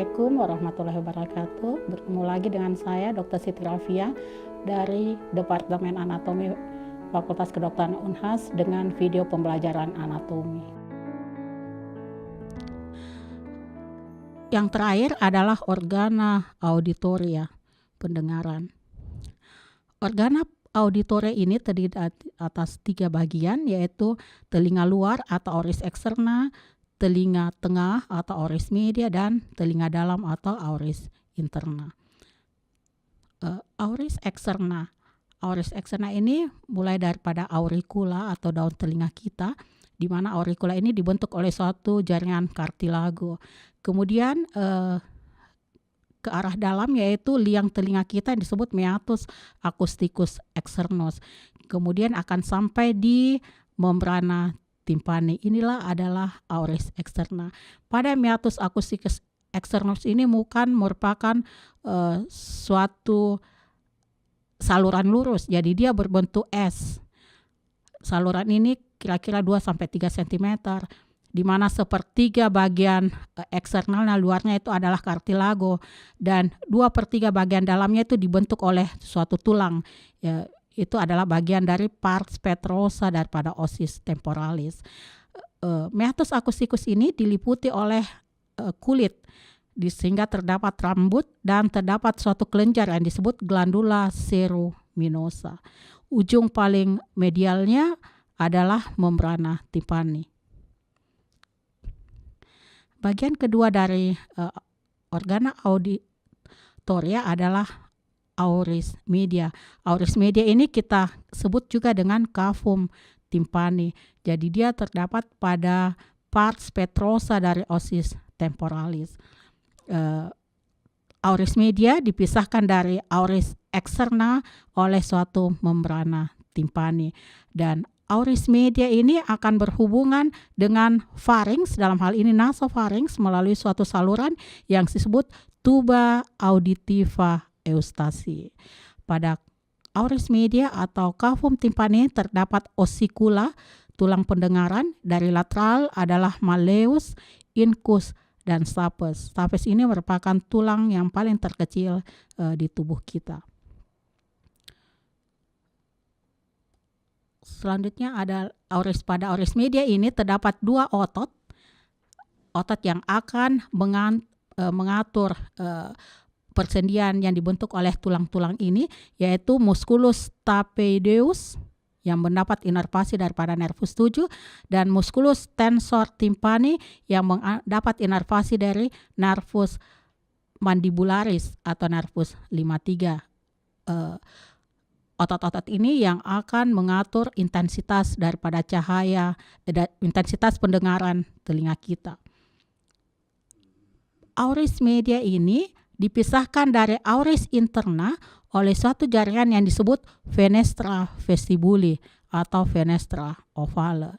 Assalamualaikum warahmatullahi wabarakatuh. Bertemu lagi dengan saya Dr. Siti Rafia dari Departemen Anatomi Fakultas Kedokteran Unhas dengan video pembelajaran anatomi. Yang terakhir adalah organa auditoria, pendengaran. Organa auditoria ini terdiri atas 3 bagian, yaitu telinga luar atau oris eksterna, telinga tengah atau oris media, dan telinga dalam atau oris interna. Oris eksterna. Oris eksterna ini mulai daripada auricula atau daun telinga kita, di mana auricula ini dibentuk oleh suatu jaringan kartilago. Kemudian ke arah dalam yaitu liang telinga kita yang disebut meatus acousticus externus. Kemudian akan sampai di membrana timpani. Inilah adalah oris eksterna. Pada meatus acousticus externus ini merupakan suatu saluran lurus. Jadi dia berbentuk S. Saluran ini kira-kira 2-3 cm. Di mana sepertiga bagian eksternalnya luarnya itu adalah kartilago dan 2/3 bagian dalamnya itu dibentuk oleh suatu tulang. Itu adalah bagian dari pars petrosa daripada osis temporalis. Meatus acousticus ini diliputi oleh kulit, sehingga terdapat rambut dan terdapat suatu kelenjar yang disebut glandula ceruminosa. Ujung paling medialnya adalah membrana timpani. Bagian kedua dari organa auditoria adalah auris media. Auris media ini kita sebut juga dengan cavum timpani. Jadi dia terdapat pada pars petrosa dari osis temporalis. Auris media dipisahkan dari auris eksterna oleh suatu membrana timpani, dan auris media ini akan berhubungan dengan pharynx, dalam hal ini nasopharynx, melalui suatu saluran yang disebut tuba auditiva eustasi. Pada auris media atau cavum timpani terdapat osikula, tulang pendengaran. Dari lateral adalah malleus, incus, dan stapes. Stapes ini merupakan tulang yang paling terkecil di tubuh kita. Selanjutnya ada pada auris media ini terdapat 2 otot. Otot yang akan mengatur persendian yang dibentuk oleh tulang-tulang ini, yaitu musculus stapedius yang mendapat inervasi daripada nervus 7 dan musculus tensor timpani yang mendapat inervasi dari nervus mandibularis atau nervus 53. Otot-otot ini yang akan mengatur intensitas daripada cahaya, intensitas pendengaran telinga kita. Auris media ini dipisahkan dari auris interna oleh suatu jaringan yang disebut fenestra vestibuli atau fenestra ovale.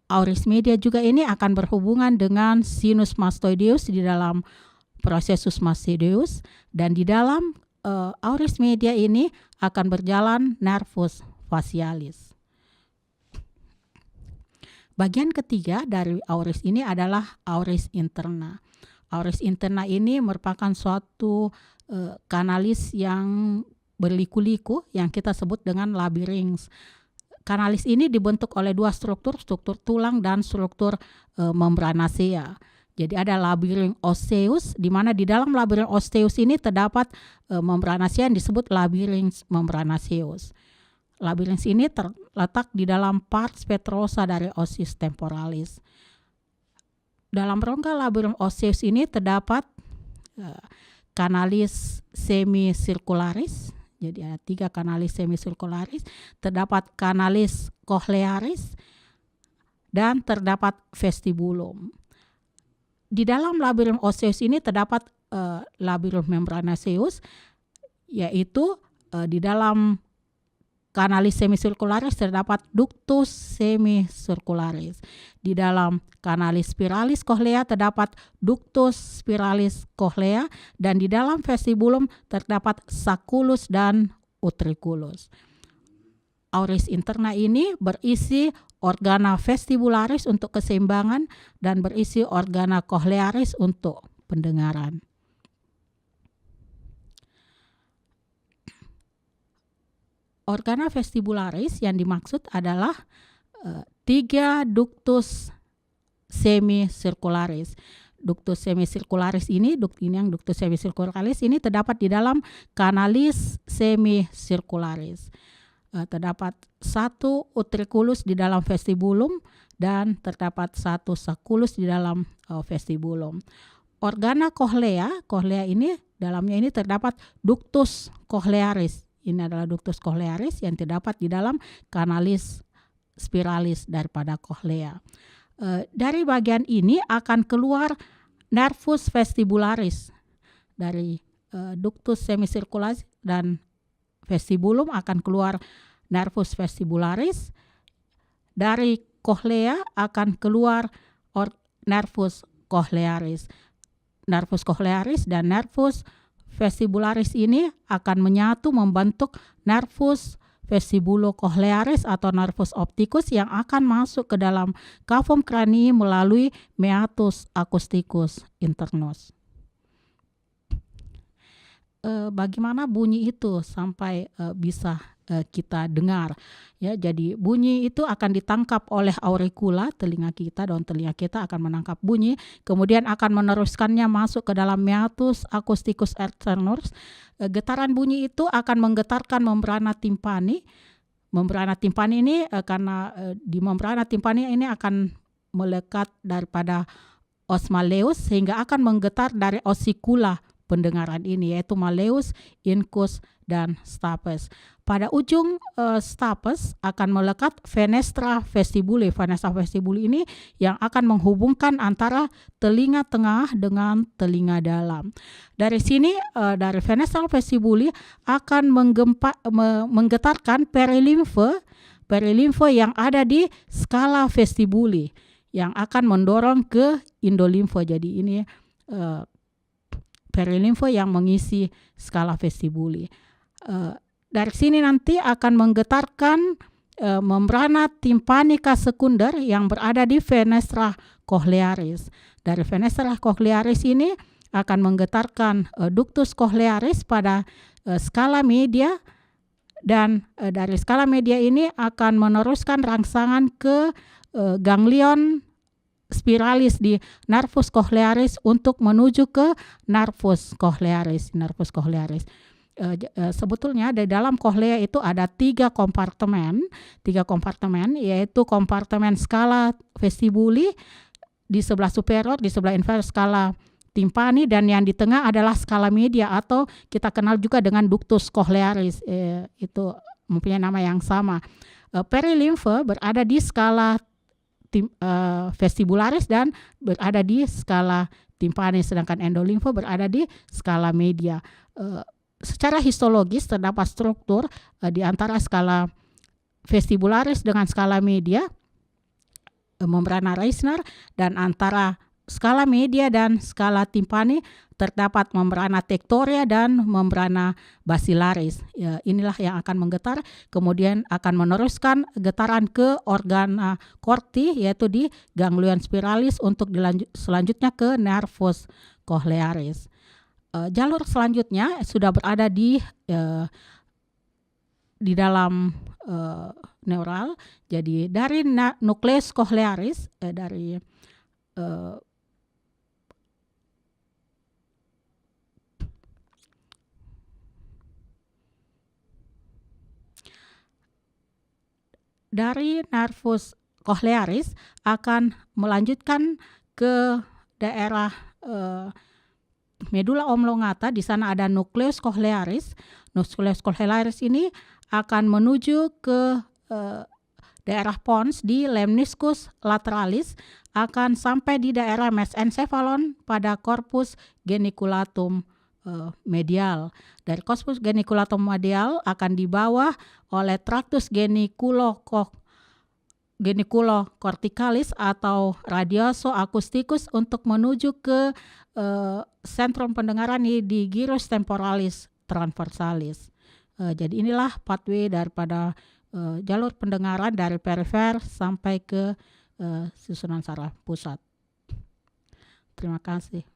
Auris media juga ini akan berhubungan dengan sinus mastoideus di dalam processus mastoideus, dan di dalam auris media ini akan berjalan nervus facialis. Bagian ketiga dari auris ini adalah auris interna. Auris interna ini merupakan suatu kanalis yang berliku-liku yang kita sebut dengan labirings. Kanalis ini dibentuk oleh 2 struktur tulang dan struktur membranacea. Jadi ada labiring osseus, di mana di dalam labiring osseus ini terdapat membranacea yang disebut labirings membranaceus. Labirings ini terletak di dalam pars petrosa dari osis temporalis. Dalam rongga labiring osseus ini terdapat kanalis semicircularis. Jadi ada 3 kanalis semicircularis, terdapat kanalis cochlearis, dan terdapat vestibulum. Di dalam labiring osseus ini terdapat labiring membranaceus, yaitu di dalam kanalis semicircularis terdapat ductus semicircularis. Di dalam kanalis spiralis cochlea terdapat ductus spiralis cochlea, dan di dalam vestibulum terdapat sacculus dan utriculus. Auris interna ini berisi organa vestibularis untuk keseimbangan dan berisi organa cochlearis untuk pendengaran. Organa vestibularis yang dimaksud adalah 3 ductus semicircularis. Ductus semicircularis ini, ductus semicircularis ini terdapat di dalam canalis semicircularis. Terdapat 1 utriculus di dalam vestibulum dan terdapat 1 sacculus di dalam vestibulum. Organa cochlea ini dalamnya ini terdapat ductus cochlearis. Ini adalah ductus cochlearis yang terdapat di dalam canalis spiralis daripada cochlea. Dari bagian ini akan keluar nervus vestibularis. Dari ductus semicircularis dan vestibulum akan keluar nervus vestibularis. Dari cochlea akan keluar nervus cochlearis. Nervus cochlearis dan nervus vestibularis ini akan menyatu membentuk nervus vestibulocochlearis atau nervus opticus yang akan masuk ke dalam cavum cranii melalui meatus acousticus internus. Bagaimana bunyi itu sampai bisa kita dengar, ya? Jadi bunyi itu akan ditangkap oleh auricula telinga kita, dan telinga kita akan menangkap bunyi, kemudian akan meneruskannya masuk ke dalam meatus acousticus internus. Getaran bunyi itu akan menggetarkan membrana timpani. Membrana timpani ini karena di membrana timpani ini akan melekat daripada os malleus sehingga akan menggetar dari osikula pendengaran ini, yaitu malleus, incus, dan stapes. Pada ujung stapes akan melekat fenestra vestibuli. Fenestra vestibuli ini yang akan menghubungkan antara telinga tengah dengan telinga dalam. Dari sini dari fenestra vestibuli akan menggetarkan perilimfe yang ada di skala vestibuli yang akan mendorong ke endolimfe. Jadi ini perilimfe yang mengisi skala vestibuli. Dari sini nanti akan menggetarkan membrana timpanica sekunder yang berada di fenestra cochlearis. Dari fenestra cochlearis ini akan menggetarkan ductus cochlearis pada skala media, dan dari skala media ini akan meneruskan rangsangan ke ganglion spiralis di nervus cochlearis untuk menuju ke nervus cochlearis. Sebetulnya di dalam cochlea itu ada 3 kompartemen, yaitu kompartemen skala vestibuli di sebelah superior, di sebelah inferior skala timpani, dan yang di tengah adalah skala media atau kita kenal juga dengan ductus cochlearis. Itu mempunyai nama yang sama. Perilimfe berada di skala vestibularis dan berada di skala timpani, sedangkan endolimfe berada di skala media. Secara histologis terdapat struktur di antara skala vestibularis dengan skala media, membrana Reissner, dan antara skala media dan skala timpani terdapat membrana tectoria dan membrana basilaris. Ya, inilah yang akan menggetar, kemudian akan meneruskan getaran ke organa corti, yaitu di ganglion spiralis untuk selanjutnya ke nervus cochlearis. Jalur selanjutnya sudah berada di dalam neural. Jadi dari nukleus cochlearis, dari nervus cochlearis akan melanjutkan ke daerah medula oblongata. Di sana ada nukleus cochlearis. Nukleus cochlearis ini akan menuju ke daerah pons di lemniscus lateralis, akan sampai di daerah mesencephalon pada corpus geniculatum medial. Dari corpus geniculatum medial akan dibawa oleh tractus geniculocorticalis atau radioso acousticus untuk menuju ke sentrum pendengaran di gyrus temporalis transversalis. Jadi inilah pathway daripada jalur pendengaran dari perifer sampai ke susunan saraf pusat. Terima kasih.